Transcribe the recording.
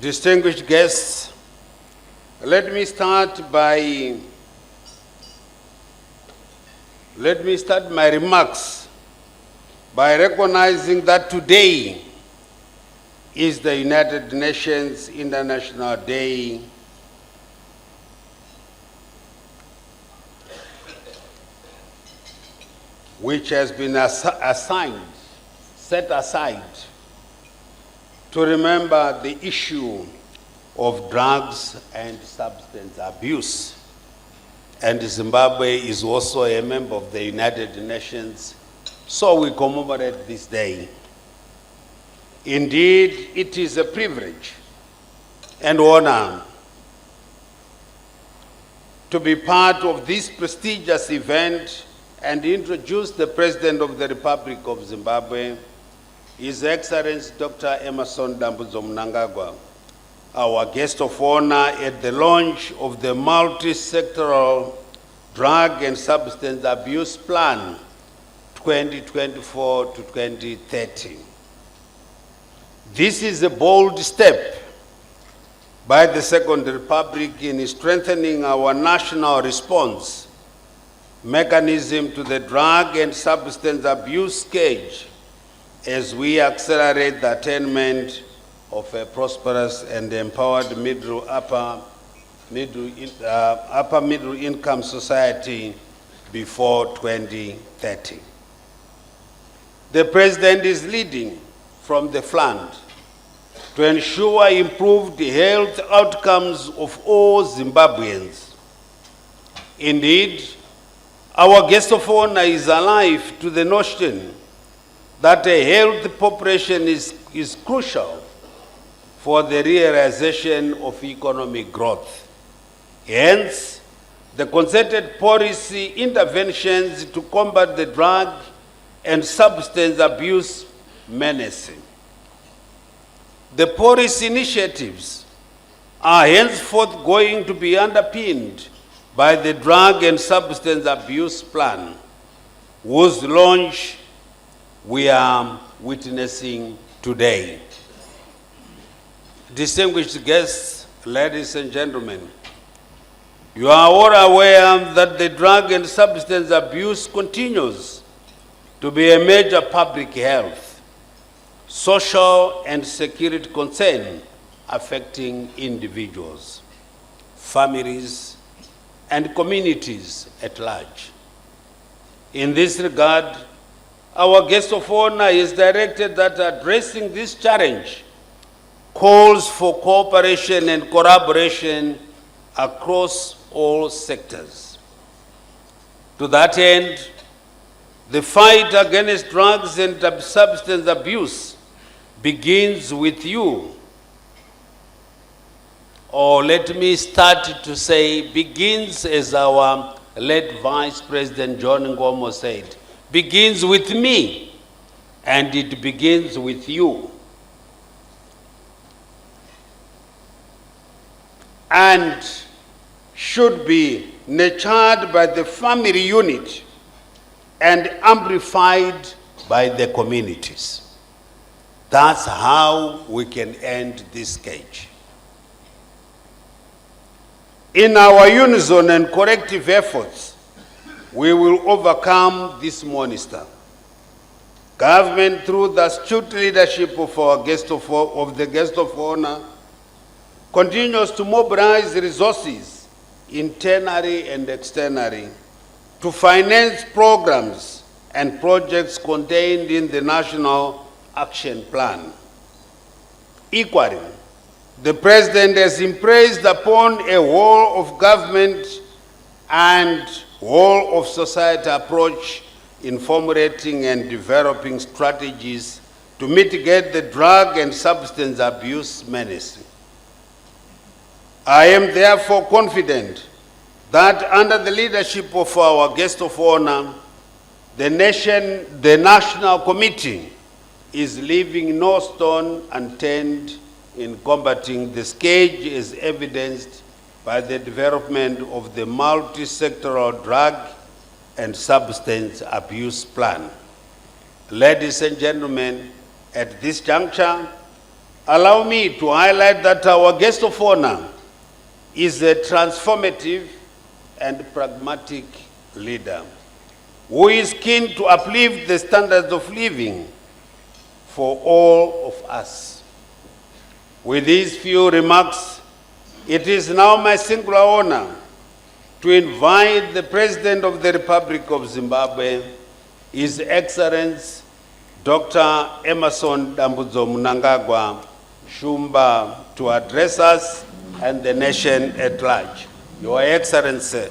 distinguished guests, let me start my remarks by recognizing that today is the United Nations International Day which has been set aside to remember the issue of drugs and substance abuse. And Zimbabwe is also a member of the United Nations, so we commemorate this day. Indeed, it is a privilege and honor to be part of this prestigious event and introduce the President of the Republic of Zimbabwe, His Excellency Dr. Emmerson Dambudzo Mnangagwa, our guest of honor at the launch of the multi-sectoral drug and substance abuse plan 2024 to 2030. This is a bold step by the Second Republic in strengthening our national response mechanism to the drug and substance abuse scourge as we accelerate the attainment of a prosperous and empowered upper middle income society before 2030. The President is leading from the front to ensure improved health outcomes of all Zimbabweans. Indeed, our guest of honor is alive to the notion that a healthy population is crucial for the realization of economic growth. Hence, the concerted policy interventions to combat the drug and substance abuse menace. The policy initiatives are henceforth going to be underpinned by the Drug and Substance Abuse Plan, whose launch we are witnessing today. Distinguished guests, ladies and gentlemen, you are all aware that the drug and substance abuse continues to be a major public health, social and security concern affecting individuals, families, and communities at large. In this regard, our guest of honor is directed that addressing this challenge calls for cooperation and collaboration across all sectors. To that end, the fight against drugs and substance abuse begins with you. Or let me start to say, begins as our late Vice President John Ngomo said, begins with me, and it begins with you. And should be nurtured by the family unit and amplified by the communities. That's how we can end this cage. In our unison and collective efforts, we will overcome this monster. Government, through the astute leadership of the guest of honor, continues to mobilize resources internally and externally to finance programs and projects contained in the National Action Plan. Equally, the President has impressed upon a whole of government and whole of society approach in formulating and developing strategies to mitigate the drug and substance abuse menace. I am therefore confident that under the leadership of our guest of honor, the National Committee is leaving no stone unturned in combating the scourge as evidenced by the development of the multi-sectoral drug and substance abuse plan. Ladies and gentlemen, at this juncture, allow me to highlight that our guest of honor is a transformative and pragmatic leader who is keen to uplift the standards of living for all of us. With these few remarks, it is now my singular honor to invite the President of the Republic of Zimbabwe, His Excellency Dr. Emerson Dambudzo Mnangagwa Shumba, to address us and the nation at large. Your Excellency.